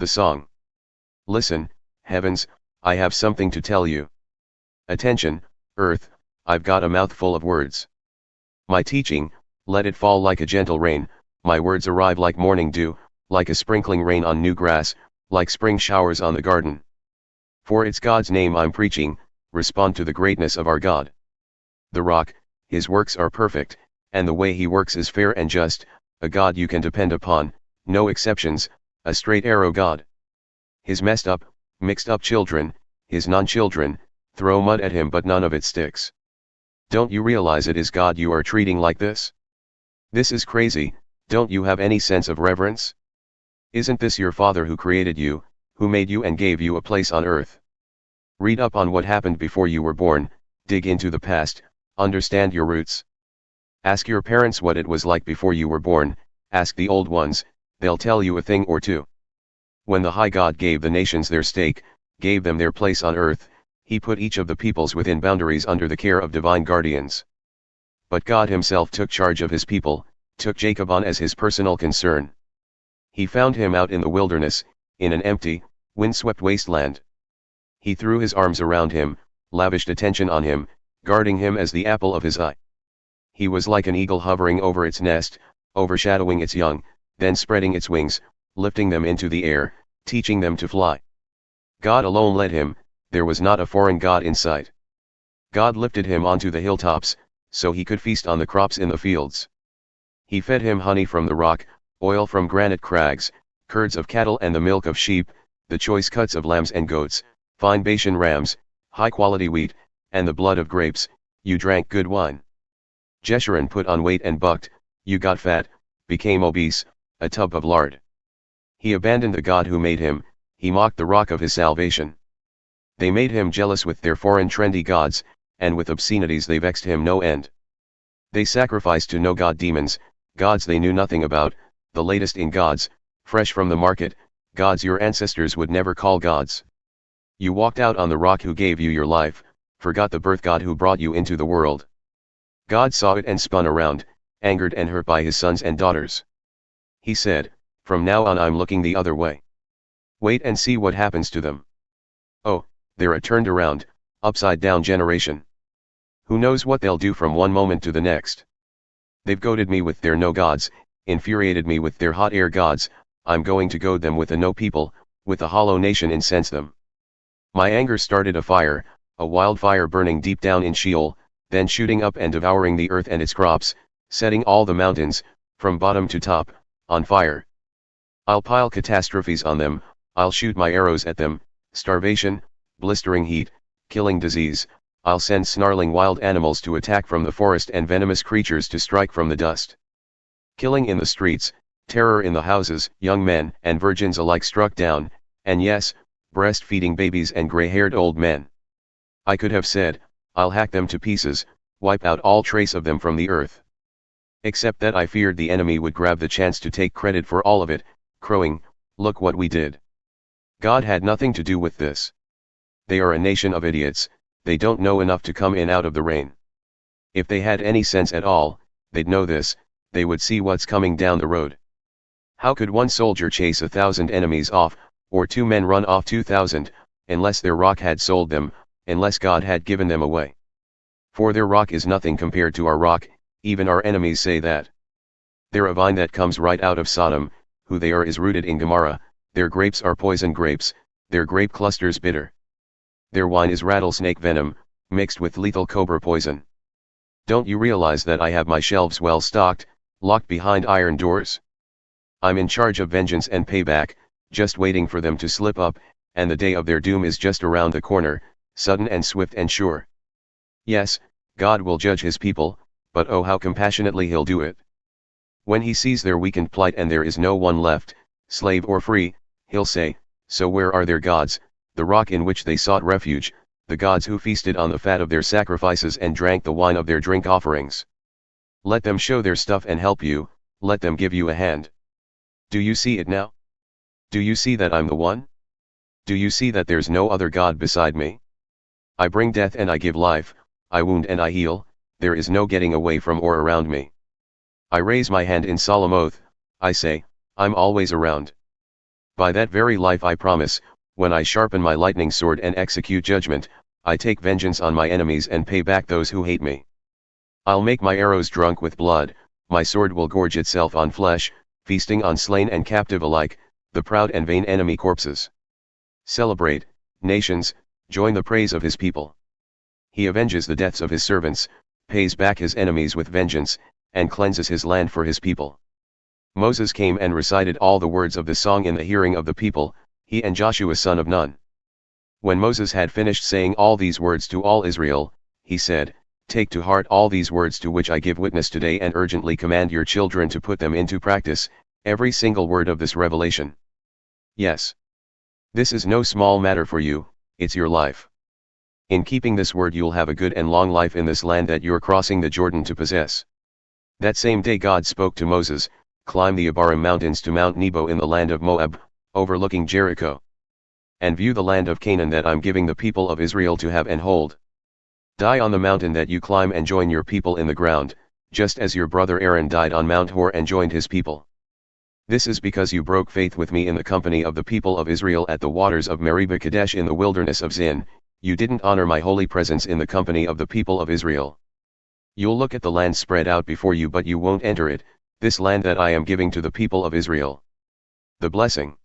The song. Listen, heavens, I have something to tell you. Attention, earth, I've got a mouthful of words. My teaching, let it fall like a gentle rain, my words arrive like morning dew, like a sprinkling rain on new grass, like spring showers on the garden. For it's God's name I'm preaching, respond to the greatness of our God. The rock, his works are perfect, and the way he works is fair and just, a God you can depend upon, no exceptions, a straight arrow God. His messed up, mixed up children, his non-children, throw mud at him but none of it sticks. Don't you realize it is God you are treating like this? This is crazy, don't you have any sense of reverence? Isn't this your Father who created you, who made you and gave you a place on earth? Read up on what happened before you were born, dig into the past, understand your roots. Ask your parents what it was like before you were born, ask the old ones, they'll tell you a thing or two. When the high God gave the nations their stake, gave them their place on earth, he put each of the peoples within boundaries under the care of divine guardians. But God himself took charge of his people, took Jacob on as his personal concern. He found him out in the wilderness, in an empty, windswept wasteland. He threw his arms around him, lavished attention on him, guarding him as the apple of his eye. He was like an eagle hovering over its nest, overshadowing its young, then spreading its wings, lifting them into the air, teaching them to fly. God alone led him, there was not a foreign god in sight. God lifted him onto the hilltops, so he could feast on the crops in the fields. He fed him honey from the rock, oil from granite crags, curds of cattle and the milk of sheep, the choice cuts of lambs and goats, fine Bashan rams, high-quality wheat, and the blood of grapes. You drank good wine. Jeshurun put on weight and bucked, you got fat, became obese, a tub of lard. He abandoned the God who made him, he mocked the rock of his salvation. They made him jealous with their foreign trendy gods, and with obscenities they vexed him no end. They sacrificed to no god demons, gods they knew nothing about, the latest in gods, fresh from the market, gods your ancestors would never call gods. You walked out on the rock who gave you your life, forgot the birth God who brought you into the world. God saw it and spun around, angered and hurt by his sons and daughters. He said, from now on I'm looking the other way. Wait and see what happens to them. Oh, they're a turned around, upside down generation. Who knows what they'll do from one moment to the next. They've goaded me with their no gods, infuriated me with their hot air gods, I'm going to goad them with a no people, with a hollow nation incense them. My anger started a fire, a wildfire burning deep down in Sheol, then shooting up and devouring the earth and its crops, setting all the mountains, from bottom to top, on fire. I'll pile catastrophes on them, I'll shoot my arrows at them, starvation, blistering heat, killing disease, I'll send snarling wild animals to attack from the forest and venomous creatures to strike from the dust. Killing in the streets, terror in the houses, young men and virgins alike struck down, and yes, breastfeeding babies and gray-haired old men. I could have said, I'll hack them to pieces, wipe out all trace of them from the earth. Except that I feared the enemy would grab the chance to take credit for all of it, crowing, look what we did. God had nothing to do with this. They are a nation of idiots, they don't know enough to come in out of the rain. If they had any sense at all, they'd know this, they would see what's coming down the road. How could one soldier chase 1,000 enemies off, or 2 men run off 2,000, unless their rock had sold them, unless God had given them away? For their rock is nothing compared to our rock, even our enemies say that. They're a vine that comes right out of Sodom, who they are is rooted in Gomorrah, their grapes are poison grapes, their grape clusters bitter. Their wine is rattlesnake venom, mixed with lethal cobra poison. Don't you realize that I have my shelves well stocked, locked behind iron doors? I'm in charge of vengeance and payback, just waiting for them to slip up, and the day of their doom is just around the corner, sudden and swift and sure. Yes, God will judge his people, but oh how compassionately he'll do it. When he sees their weakened plight and there is no one left, slave or free, he'll say, so where are their gods, the rock in which they sought refuge, the gods who feasted on the fat of their sacrifices and drank the wine of their drink offerings? Let them show their stuff and help you, let them give you a hand. Do you see it now? Do you see that I'm the one? Do you see that there's no other God beside me? I bring death and I give life, I wound and I heal, there is no getting away from or around me. I raise my hand in solemn oath, I say, I'm always around. By that very life I promise, when I sharpen my lightning sword and execute judgment, I take vengeance on my enemies and pay back those who hate me. I'll make my arrows drunk with blood, my sword will gorge itself on flesh, feasting on slain and captive alike, the proud and vain enemy corpses. Celebrate, nations, join the praise of his people. He avenges the deaths of his servants, pays back his enemies with vengeance, and cleanses his land for his people. Moses came and recited all the words of the song in the hearing of the people, he and Joshua son of Nun. When Moses had finished saying all these words to all Israel, he said, "Take to heart all these words to which I give witness today and urgently command your children to put them into practice, every single word of this revelation. Yes. This is no small matter for you, it's your life. In keeping this word you'll have a good and long life in this land that you're crossing the Jordan to possess." That same day God spoke to Moses, "Climb the Abarim mountains to Mount Nebo in the land of Moab, overlooking Jericho. And view the land of Canaan that I'm giving the people of Israel to have and hold. Die on the mountain that you climb and join your people in the ground, just as your brother Aaron died on Mount Hor and joined his people. This is because you broke faith with me in the company of the people of Israel at the waters of Meribah Kadesh in the wilderness of Zin, you didn't honor my holy presence in the company of the people of Israel. You'll look at the land spread out before you but you won't enter it, this land that I am giving to the people of Israel." The blessing.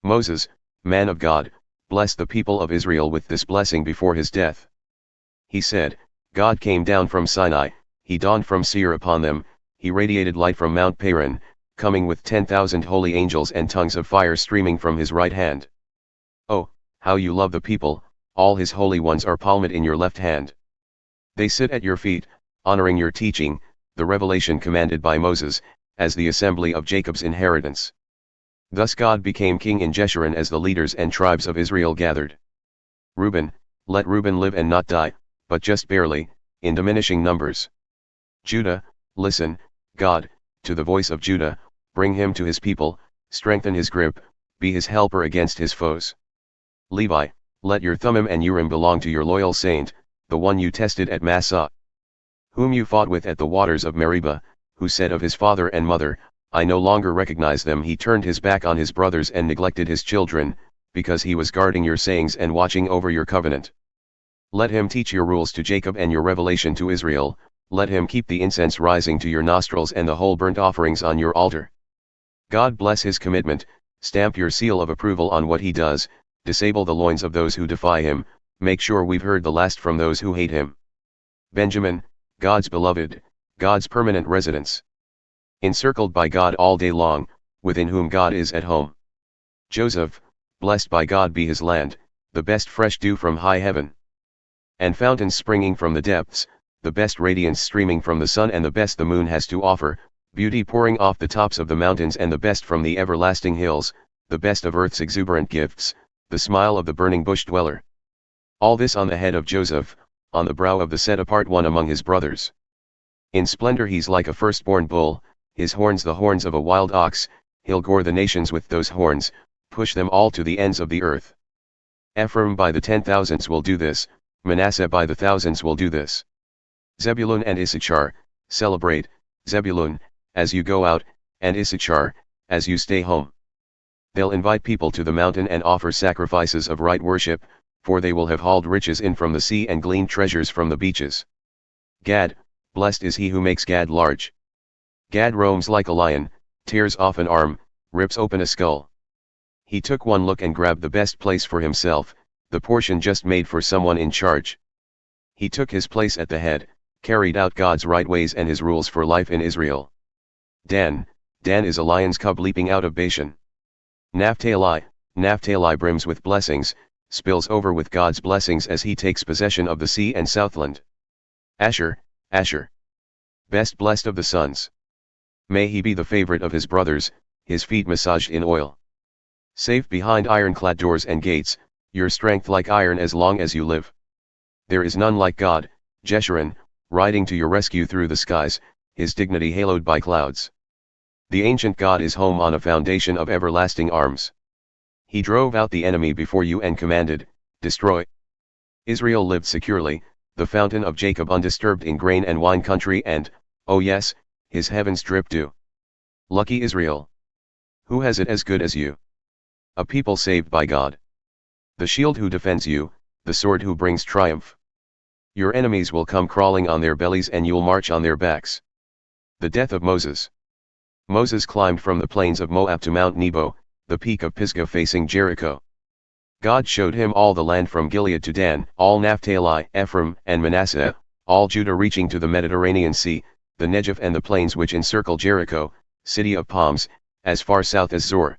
Moses, man of God, blessed the people of Israel with this blessing before his death. He said, "God came down from Sinai, he dawned from Seir upon them, he radiated light from Mount Paran, coming with 10,000 holy angels and tongues of fire streaming from his right hand. Oh, how you love the people, all his holy ones are palmed in your left hand. They sit at your feet, honoring your teaching, the revelation commanded by Moses, as the assembly of Jacob's inheritance." Thus God became king in Jeshurun as the leaders and tribes of Israel gathered. Reuben, let Reuben live and not die, but just barely, in diminishing numbers. Judah, listen, God, to the voice of Judah, bring him to his people, strengthen his grip, be his helper against his foes. Levi, let your Thummim and Urim belong to your loyal saint, the one you tested at Massah. Whom you fought with at the waters of Meribah, who said of his father and mother, "I no longer recognize them." He turned his back on his brothers and neglected his children, because he was guarding your sayings and watching over your covenant. Let him teach your rules to Jacob and your revelation to Israel, let him keep the incense rising to your nostrils and the whole burnt offerings on your altar. God bless his commitment, stamp your seal of approval on what he does, disable the loins of those who defy him, make sure we've heard the last from those who hate him. Benjamin, God's beloved, God's permanent residence. Encircled by God all day long, within whom God is at home. Joseph, blessed by God be his land, the best fresh dew from high heaven. And fountains springing from the depths, the best radiance streaming from the sun and the best the moon has to offer, beauty pouring off the tops of the mountains and the best from the everlasting hills, the best of earth's exuberant gifts, the smile of the burning bush dweller. All this on the head of Joseph, on the brow of the set-apart one among his brothers. In splendor he's like a firstborn bull, his horns the horns of a wild ox, he'll gore the nations with those horns, push them all to the ends of the earth. Ephraim by the 10,000s will do this, Manasseh by the thousands will do this. Zebulun and Issachar, celebrate, Zebulun, as you go out, and Issachar, as you stay home. They'll invite people to the mountain and offer sacrifices of right worship, for they will have hauled riches in from the sea and gleaned treasures from the beaches. Gad, blessed is he who makes Gad large. Gad roams like a lion, tears off an arm, rips open a skull. He took one look and grabbed the best place for himself, the portion just made for someone in charge. He took his place at the head, carried out God's right ways and his rules for life in Israel. Dan is a lion's cub leaping out of Bashan. Naphtali brims with blessings, spills over with God's blessings as he takes possession of the sea and southland. Asher, best blessed of the sons. May he be the favorite of his brothers, his feet massaged in oil. Safe behind ironclad doors and gates, your strength like iron as long as you live. There is none like God, Jeshurun, riding to your rescue through the skies, his dignity haloed by clouds. The ancient God is home on a foundation of everlasting arms. He drove out the enemy before you and commanded, destroy. Israel lived securely, the fountain of Jacob undisturbed in grain and wine country and, oh yes, his heavens drip dew. Lucky Israel. Who has it as good as you? A people saved by God. The shield who defends you, the sword who brings triumph. Your enemies will come crawling on their bellies and you'll march on their backs. The death of Moses. Moses climbed from the plains of Moab to Mount Nebo, the peak of Pisgah facing Jericho. God showed him all the land from Gilead to Dan, all Naphtali, Ephraim, and Manasseh, all Judah reaching to the Mediterranean Sea, the Negev and the plains which encircle Jericho, city of palms, as far south as Zor.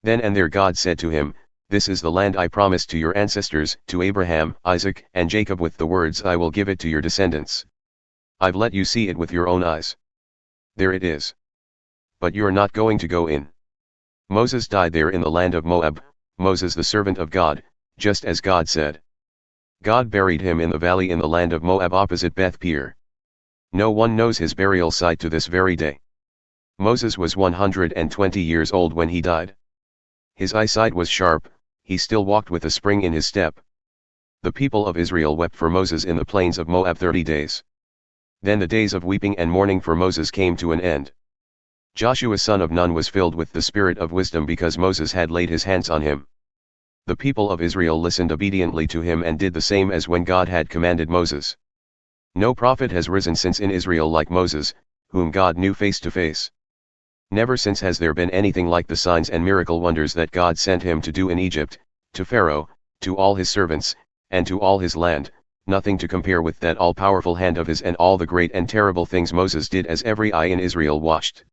Then and there God said to him, This is the land I promised to your ancestors, to Abraham, Isaac, and Jacob with the words I will give it to your descendants. I've let you see it with your own eyes. There it is. But you're not going to go in. Moses died there in the land of Moab, Moses the servant of God, just as God said. God buried him in the valley in the land of Moab opposite Beth Peor. No one knows his burial site to this very day. Moses was 120 years old when he died. His eyesight was sharp, he still walked with a spring in his step. The people of Israel wept for Moses in the plains of Moab 30 days. Then the days of weeping and mourning for Moses came to an end. Joshua son of Nun was filled with the spirit of wisdom because Moses had laid his hands on him. The people of Israel listened obediently to him and did the same as when God had commanded Moses. No prophet has risen since in Israel like Moses, whom God knew face to face. Never since has there been anything like the signs and miracle wonders that God sent him to do in Egypt, to Pharaoh, to all his servants, and to all his land, nothing to compare with that all-powerful hand of his and all the great and terrible things Moses did as every eye in Israel watched.